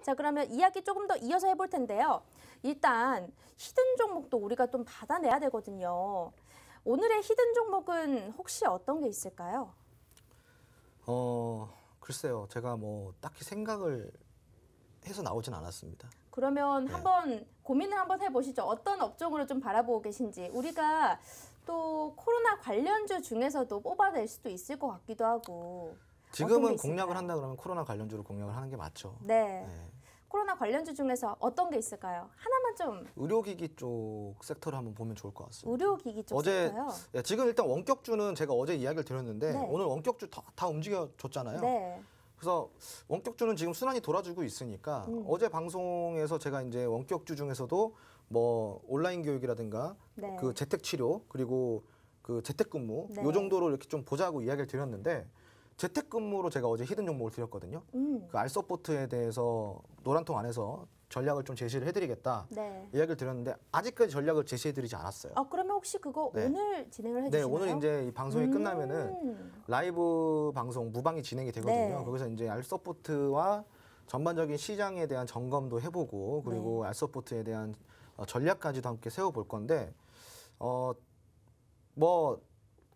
자, 그러면 이야기 조금 더 이어서 해볼 텐데요. 일단 히든 종목도 우리가 좀 받아내야 되거든요. 오늘의 히든 종목은 혹시 어떤 게 있을까요? 글쎄요. 제가 뭐 딱히 생각을 해서 나오진 않았습니다. 그러면 네. 한번 고민을 한번 해보시죠. 어떤 업종으로 좀 바라보고 계신지. 우리가 또 코로나 관련주 중에서도 뽑아낼 수도 있을 것 같기도 하고. 지금은 공략을 한다 그러면 코로나 관련주로 공략을 하는 게 맞죠. 네. 네. 코로나 관련주 중에서 어떤 게 있을까요? 하나만 좀. 의료기기 쪽 섹터를 한번 보면 좋을 것 같습니다. 의료기기 쪽 어제 섹터요? 예, 지금 일단 원격주는 제가 어제 이야기를 드렸는데 네. 오늘 원격주 다 움직여줬잖아요. 네. 그래서 원격주는 지금 순환이 돌아주고 있으니까 어제 방송에서 제가 이제 원격주 중에서도 뭐 온라인 교육이라든가 네. 그 재택 치료 그리고 그 재택근무 네. 요 정도로 이렇게 좀 보자고 이야기를 드렸는데 재택근무로 제가 어제 히든 종목을 드렸거든요. 그 알서포트에 대해서 노란통 안에서 전략을 좀 제시를 해드리겠다 네. 이야기를 드렸는데 아직까지 전략을 제시해드리지 않았어요. 그러면 혹시 그거 네. 오늘 진행을 네, 해주시나요? 오늘 이제 이 방송이 끝나면은 라이브 방송 무방이 진행이 되거든요. 네. 거기서 이제 알서포트와 전반적인 시장에 대한 점검도 해보고 그리고 알서포트에 대한 전략까지도 함께 세워볼 건데 뭐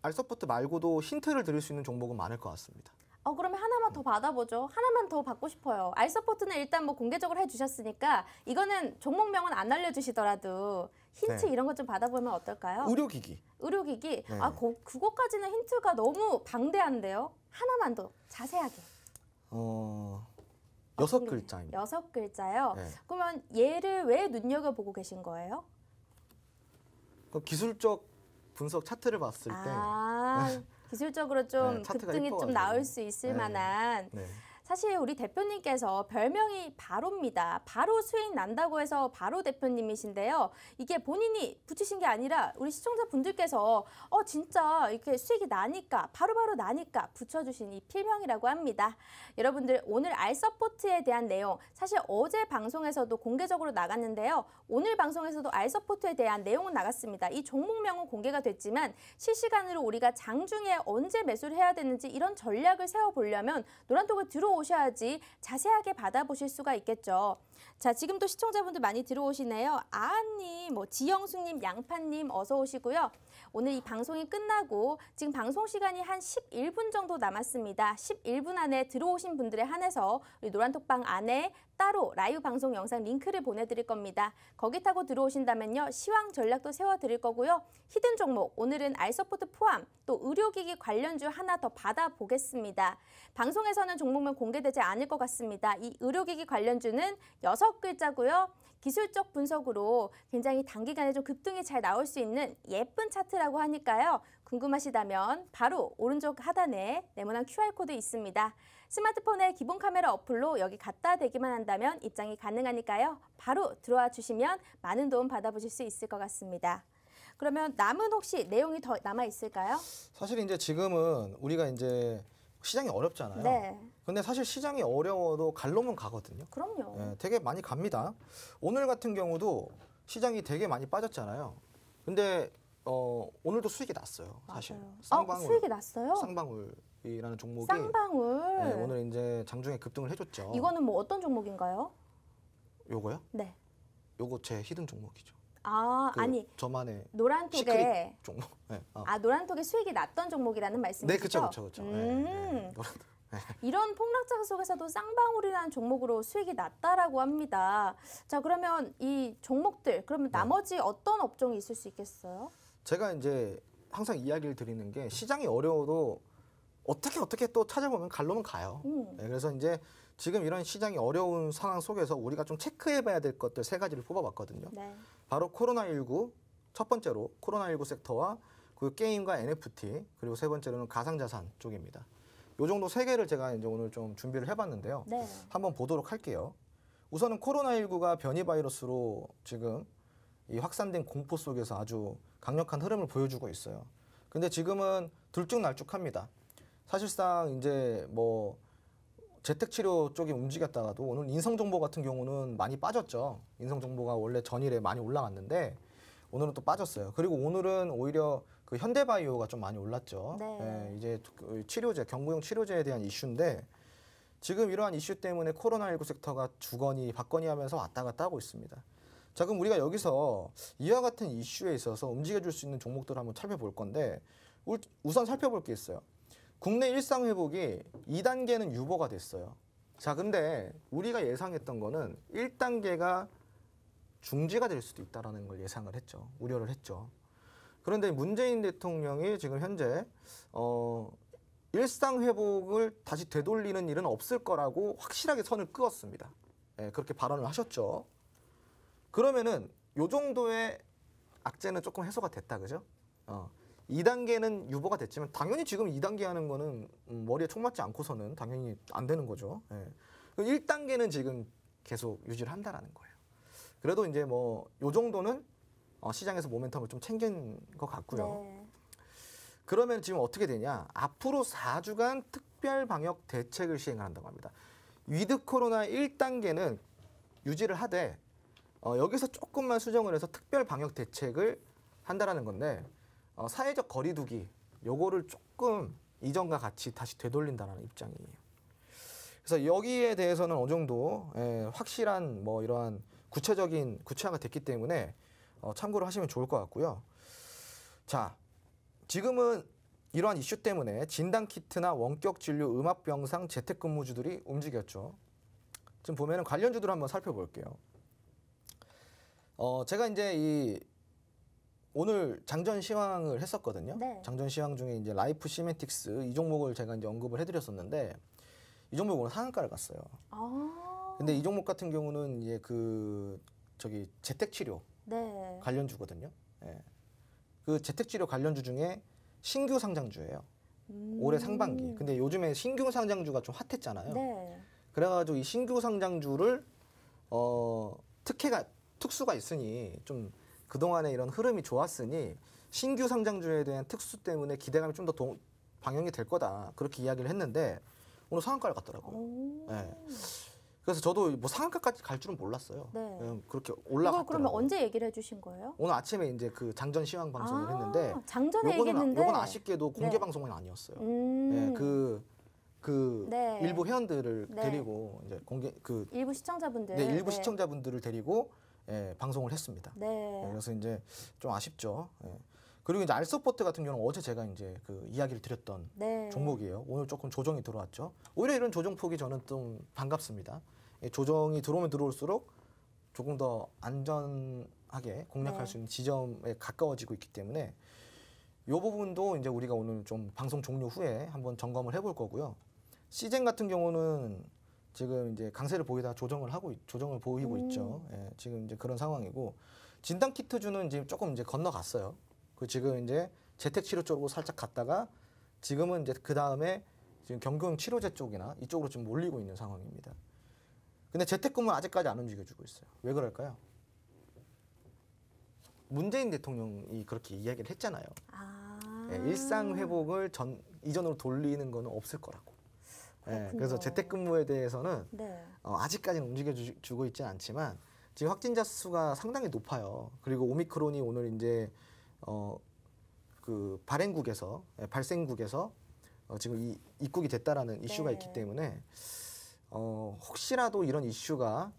알서포트 말고도 힌트를 드릴 수 있는 종목은 많을 것 같습니다. 그러면 하나만 더 받아보죠. 하나만 더 받고 싶어요. 알서포트는 일단 뭐 공개적으로 해주셨으니까 이거는 종목명은 안 알려주시더라도 힌트 네. 이런 것 좀 받아보면 어떨까요? 의료기기. 의료기기? 네. 그거까지는 힌트가 너무 방대한데요. 하나만 더 자세하게. 6글자입니다. 6글자요? 네. 그러면 얘를 왜 눈여겨보고 계신 거예요? 그 기술적 분석 차트를 봤을 때 기술적으로 좀 네, 차트가 급등이 좀 이뻐가지고. 나올 수 있을 네. 만한 네. 사실 우리 대표님께서 별명이 바로입니다. 바로 수익 난다고 해서 바로 대표님이신데요. 이게 본인이 붙이신 게 아니라 우리 시청자분들께서 진짜 이렇게 수익이 나니까 바로바로 나니까 붙여주신 이 필명이라고 합니다. 여러분들 오늘 알서포트에 대한 내용 사실 어제 방송에서도 공개적으로 나갔는데요. 오늘 방송에서도 알서포트에 대한 내용은 나갔습니다. 이 종목명은 공개가 됐지만 실시간으로 우리가 장중에 언제 매수를 해야 되는지 이런 전략을 세워보려면 노란톡을 들어오셔야지 자세하게 받아보실 수가 있겠죠. 자, 지금도 시청자분들 많이 들어오시네요. 아아님, 지영숙님, 양파님 어서 오시고요. 오늘 이 방송이 끝나고 지금 방송 시간이 한 11분 정도 남았습니다. 11분 안에 들어오신 분들에 한해서 우리 노란톡방 안에 따로 라이브 방송 영상 링크를 보내드릴 겁니다. 거기 타고 들어오신다면요. 시황 전략도 세워드릴 거고요. 히든 종목, 오늘은 알서포트 포함 또 의료기기 관련주 하나 더 받아보겠습니다. 방송에서는 종목명 공개되지 않을 것 같습니다. 이 의료기기 관련주는 6글자고요. 기술적 분석으로 굉장히 단기간에 좀 급등이 잘 나올 수 있는 예쁜 차트라고 하니까요. 궁금하시다면 바로 오른쪽 하단에 네모난 QR코드 있습니다. 스마트폰의 기본 카메라 어플로 여기 갖다 대기만 한다면 입장이 가능하니까요. 바로 들어와 주시면 많은 도움 받아보실 수 있을 것 같습니다. 그러면 남은 혹시 내용이 더 남아 있을까요? 사실 이제 지금은 우리가 이제 시장이 어렵잖아요. 네. 근데 사실 시장이 어려워도 갈 놈은 가거든요. 그럼요. 예, 되게 많이 갑니다. 오늘 같은 경우도 시장이 되게 많이 빠졌잖아요. 근데 오늘도 수익이 났어요. 사실. 맞아요. 쌍방울. 수익이 났어요? 쌍방울이라는 종목이 쌍방울. 네, 오늘 이제 장중에 급등을 해줬죠. 이거는 뭐 어떤 종목인가요? 요거요? 네. 요거 제 히든 종목이죠. 아니 저만의 노란톡에 시크릿 종목. 네, 노란톡에 수익이 났던 종목이라는 말씀이시죠? 네, 그렇죠. 네. 이런 폭락장 속에서도 쌍방울이라는 종목으로 수익이 났다라고 합니다. 자, 그러면 이 종목들 그러면 나머지 어떤 업종이 있을 수 있겠어요? 제가 이제 항상 이야기를 드리는 게 시장이 어려워도 어떻게 또 찾아보면 갈 놈은 가요. 네, 그래서 이제 지금 이런 시장이 어려운 상황 속에서 우리가 좀 체크해봐야 될 것들 3가지를 뽑아봤거든요. 네. 바로 코로나19 첫 번째로 코로나19 섹터와 그 게임과 NFT 그리고 3번째로는 가상자산 쪽입니다. 요 정도 3개를 제가 이제 오늘 좀 준비를 해봤는데요. 네. 한번 보도록 할게요. 우선은 코로나19가 변이 바이러스로 지금 이 확산된 공포 속에서 아주 강력한 흐름을 보여주고 있어요. 근데 지금은 들쭉날쭉합니다. 사실상 이제 뭐 재택치료 쪽이 움직였다가도 오늘 인성정보 같은 경우는 많이 빠졌죠. 인성정보가 원래 전일에 많이 올라갔는데 오늘은 또 빠졌어요. 그리고 오늘은 오히려 그 현대바이오가 좀 많이 올랐죠. 네. 이제 그 치료제, 경구용 치료제에 대한 이슈인데 지금 이러한 이슈 때문에 코로나19 섹터가 주거니 받거니 하면서 왔다 갔다 하고 있습니다. 자, 그럼 우리가 여기서 이와 같은 이슈에 있어서 움직여줄 수 있는 종목들을 한번 살펴볼 건데 우선 살펴볼 게 있어요. 국내 일상 회복이 2단계는 유보가 됐어요. 자, 근데 우리가 예상했던 거는 1단계가 중지가 될 수도 있다는 걸 예상을 했죠. 우려를 했죠. 그런데 문재인 대통령이 지금 현재 일상 회복을 다시 되돌리는 일은 없을 거라고 확실하게 선을 그었습니다. 예, 그렇게 발언을 하셨죠. 그러면은 요 정도의 악재는 조금 해소가 됐다, 그죠? 2단계는 유보가 됐지만 당연히 지금 2단계 하는 거는 머리에 총 맞지 않고서는 당연히 안 되는 거죠. 예. 1단계는 지금 계속 유지를 한다라는 거예요. 그래도 이제 뭐 요 정도는 시장에서 모멘텀을 좀 챙긴 것 같고요. 네. 그러면 지금 어떻게 되냐? 앞으로 4주간 특별 방역 대책을 시행한다고 합니다. 위드 코로나 1단계는 유지를 하되 여기서 조금만 수정을 해서 특별 방역 대책을 한다라는 건데 사회적 거리두기 요거를 조금 이전과 같이 다시 되돌린다는 입장이에요. 그래서 여기에 대해서는 어느 정도 확실한 뭐 이러한 구체화가 됐기 때문에 참고를 하시면 좋을 것 같고요. 자, 지금은 이러한 이슈 때문에 진단키트나 원격 진료, 음압병상, 재택근무주들이 움직였죠. 지금 보면은 관련주들을 한번 살펴볼게요. 제가 이제 오늘 장전 시황을 했었거든요. 네. 장전 시황 중에 이제 라이프 시멘틱스 이 종목을 제가 이제 언급을 해드렸었는데 이 종목 오늘 상한가를 갔어요. 근데 이 종목 같은 경우는 이제 재택치료 네. 관련주거든요. 예. 그 재택치료 관련주 중에 신규 상장주예요. 올해 상반기. 근데 요즘에 신규 상장주가 좀 핫했잖아요. 네. 그래가지고 이 신규 상장주를 특수가 있으니 좀 그동안에 이런 흐름이 좋았으니 신규 상장주에 대한 특수 때문에 기대감이 좀 더 방영이 될 거다. 그렇게 이야기를 했는데 오늘 상한가를 갔더라고요. 예. 그래서 저도 뭐 상한가까지 갈 줄은 몰랐어요. 네. 그냥 그렇게 이걸 올라갔더라고요. 그러면 언제 얘기를 해주신 거예요? 오늘 아침에 이제 그 장전 시황 방송을 했는데 장전에 얘기했는데 요건 아쉽게도 공개 네. 방송은 아니었어요. 음. 그 네. 일부 회원들을 네. 데리고 이제 일부 시청자분들. 일부 시청자분들을 데리고 방송을 했습니다. 네. 그래서 이제 좀 아쉽죠. 그리고 이제 알서포트 같은 경우는 어제 제가 이제 그 이야기를 드렸던 네. 종목이에요. 오늘 조금 조정이 들어왔죠. 오히려 이런 조정폭이 저는 좀 반갑습니다. 조정이 들어오면 들어올수록 조금 더 안전하게 공략할 네. 수 있는 지점에 가까워지고 있기 때문에 이 부분도 이제 우리가 오늘 좀 방송 종료 후에 한번 점검을 해볼 거고요. 시젠 같은 경우는 지금 이제 강세를 보이다 조정을 보이고 있죠. 지금 이제 그런 상황이고 진단 키트주는 지금 조금 이제 건너갔어요. 그 지금 이제 재택치료 쪽으로 살짝 갔다가 지금은 이제 그 다음에 지금 경구용 치료제 쪽이나 이쪽으로 좀 몰리고 있는 상황입니다. 근데 재택근무는 아직까지 안 움직여주고 있어요. 왜 그럴까요? 문재인 대통령이 그렇게 이야기를 했잖아요. 일상 회복을 이전으로 돌리는 거는 없을 거라고. 그래서 재택근무에 대해서는 네. 아직까지는 움직여주고 있지는 않지만 지금 확진자 수가 상당히 높아요. 그리고 오미크론이 오늘 이제 그 발생국에서 지금 입국이 됐다라는 이슈가 네. 있기 때문에 혹시라도 이런 이슈가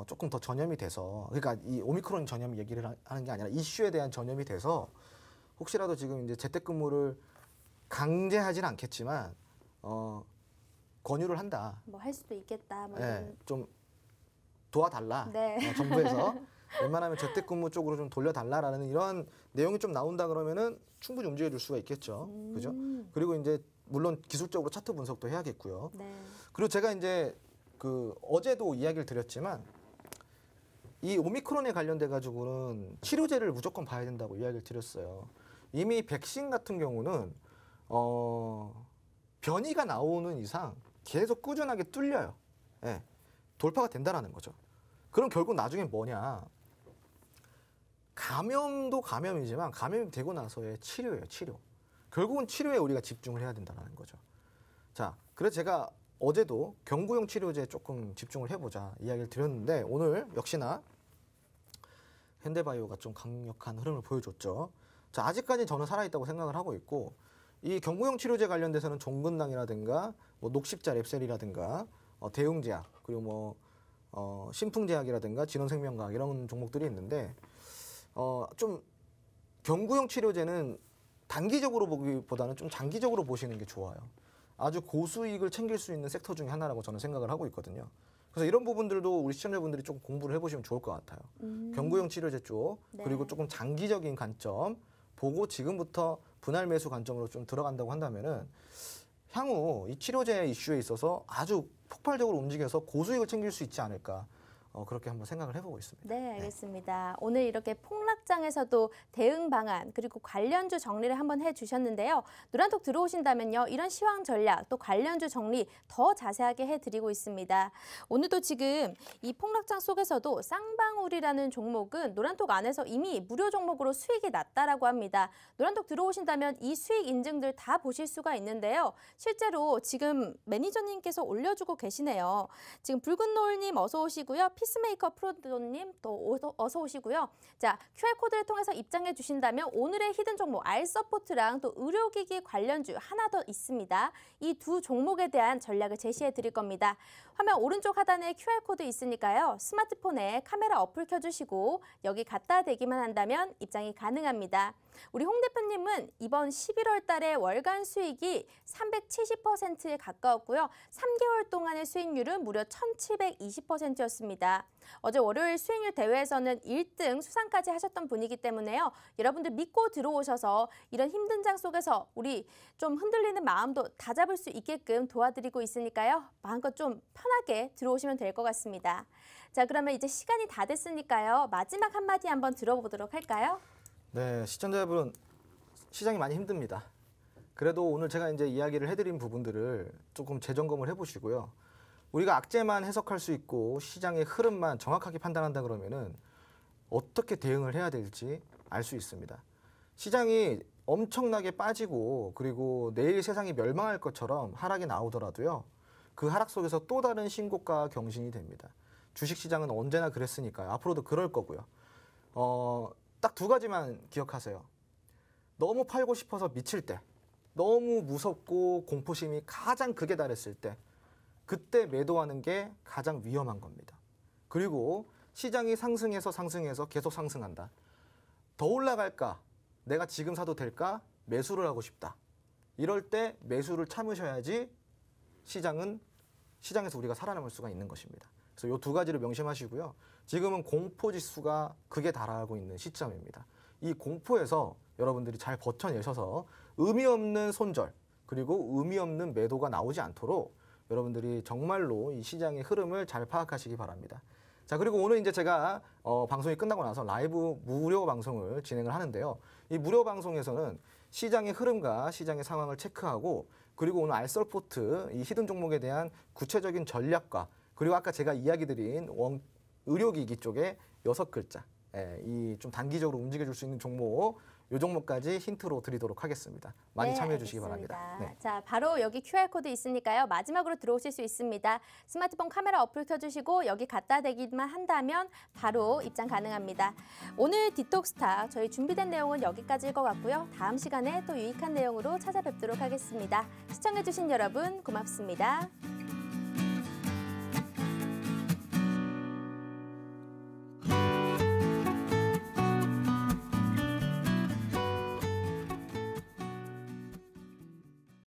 조금 더 전염이 돼서 그러니까 이 오미크론 전염 얘기를 하는 게 아니라 이슈에 대한 전염이 돼서 혹시라도 지금 이제 재택근무를 강제하지는 않겠지만 권유를 한다. 뭐 할 수도 있겠다. 뭐 좀 도와달라. 네. 정부에서 웬만하면 재택근무 쪽으로 좀 돌려달라라는 이런 내용이 좀 나온다 그러면은 충분히 움직여줄 수가 있겠죠. 그죠? 그리고 이제 물론 기술적으로 차트 분석도 해야겠고요. 네. 그리고 제가 이제 그 어제도 이야기를 드렸지만 이 오미크론에 관련돼 가지고는 치료제를 무조건 봐야 된다고 이야기를 드렸어요. 이미 백신 같은 경우는 변이가 나오는 이상 계속 꾸준하게 뚫려요. 돌파가 된다라는 거죠. 그럼 결국 나중에 뭐냐? 감염도 감염이지만 감염이 되고 나서의 치료예요, 치료. 결국은 치료에 우리가 집중을 해야 된다는 거죠. 자, 그래서 제가 어제도 경구용 치료제에 조금 집중을 해보자 이야기를 드렸는데 오늘 역시나 현대바이오가 좀 강력한 흐름을 보여줬죠. 자, 아직까지 저는 살아있다고 생각을 하고 있고 이 경구용 치료제 관련돼서는 종근당이라든가 뭐 녹십자 랩셀이라든가 대웅제약 그리고 신풍제약이라든가 진원생명과학 이런 종목들이 있는데 좀 경구용 치료제는 단기적으로 보기보다는 좀 장기적으로 보시는 게 좋아요. 아주 고수익을 챙길 수 있는 섹터 중에 하나라고 저는 생각을 하고 있거든요. 그래서 이런 부분들도 우리 시청자분들이 조금 공부를 해보시면 좋을 것 같아요. 경구용 치료제 쪽 그리고 조금 장기적인 관점 보고 지금부터 분할 매수 관점으로 좀 들어간다고 한다면은 향후 이 치료제 이슈에 있어서 아주 폭발적으로 움직여서 고수익을 챙길 수 있지 않을까. 그렇게 한번 생각을 해보고 있습니다. 네, 알겠습니다. 오늘 이렇게 폭락장에서도 대응 방안 그리고 관련주 정리를 한번 해주셨는데요. 노란톡 들어오신다면요. 이런 시황 전략 또 관련주 정리 더 자세하게 해드리고 있습니다. 오늘도 지금 이 폭락장 속에서도 쌍방울이라는 종목은 노란톡 안에서 이미 무료 종목으로 수익이 났다라고 합니다. 노란톡 들어오신다면 이 수익 인증들 다 보실 수가 있는데요. 실제로 지금 매니저님께서 올려주고 계시네요. 지금 붉은 노을님 어서 오시고요. 피스메이커 프로님 또 어서 오시고요. 자, QR코드를 통해서 입장해 주신다면 오늘의 히든 종목 알서포트랑 또 의료기기 관련주 하나 더 있습니다. 이 두 종목에 대한 전략을 제시해 드릴 겁니다. 화면 오른쪽 하단에 QR코드 있으니까요. 스마트폰에 카메라 어플 켜주시고 여기 갖다 대기만 한다면 입장이 가능합니다. 우리 홍 대표님은 이번 11월 달에 월간 수익이 370%에 가까웠고요. 3개월 동안의 수익률은 무려 1720%였습니다. 어제 월요일 수익률 대회에서는 1등 수상까지 하셨던 분이기 때문에요. 여러분들 믿고 들어오셔서 이런 힘든 장 속에서 우리 좀 흔들리는 마음도 다잡을 수 있게끔 도와드리고 있으니까요. 마음껏 좀 편하게 들어오시면 될 것 같습니다. 자, 그러면 이제 시간이 다 됐으니까요. 마지막 한마디 한번 들어보도록 할까요? 네, 시청자 여러분, 시장이 많이 힘듭니다. 그래도 오늘 제가 이제 이야기를 해드린 부분들을 조금 재점검을 해보시고요. 우리가 악재만 해석할 수 있고 시장의 흐름만 정확하게 판단한다 그러면은 어떻게 대응을 해야 될지 알 수 있습니다. 시장이 엄청나게 빠지고 그리고 내일 세상이 멸망할 것처럼 하락이 나오더라도요. 그 하락 속에서 또 다른 신고가 경신이 됩니다. 주식시장은 언제나 그랬으니까요. 앞으로도 그럴 거고요. 딱 두 가지만 기억하세요. 너무 팔고 싶어서 미칠 때, 너무 무섭고 공포심이 가장 극에 달했을 때, 그때 매도하는 게 가장 위험한 겁니다. 그리고 시장이 상승해서 계속 상승한다. 더 올라갈까? 내가 지금 사도 될까? 매수를 하고 싶다. 이럴 때 매수를 참으셔야지 시장에서 우리가 살아남을 수가 있는 것입니다. 그래서 이 두 가지를 명심하시고요. 지금은 공포지수가 극에 달하고 있는 시점입니다. 이 공포에서 여러분들이 잘 버텨내셔서 의미 없는 손절 그리고 의미 없는 매도가 나오지 않도록 여러분들이 정말로 이 시장의 흐름을 잘 파악하시기 바랍니다. 자, 그리고 오늘 이제 제가 방송이 끝나고 나서 라이브 무료 방송을 진행을 하는데요. 이 무료 방송에서는 시장의 흐름과 시장의 상황을 체크하고 그리고 오늘 알설포트 이 히든 종목에 대한 구체적인 전략과 그리고 아까 제가 이야기 드린 의료기기 쪽에 6글자 이 좀 단기적으로 움직여줄 수 있는 종목 이 종목까지 힌트로 드리도록 하겠습니다. 많이 참여해 주시기 바랍니다. 네. 자, 바로 여기 QR코드 있으니까요. 마지막으로 들어오실 수 있습니다. 스마트폰 카메라 어플 켜주시고 여기 갖다 대기만 한다면 바로 입장 가능합니다. 오늘 디톡스타 저희 준비된 내용은 여기까지일 것 같고요. 다음 시간에 또 유익한 내용으로 찾아뵙도록 하겠습니다. 시청해주신 여러분 고맙습니다.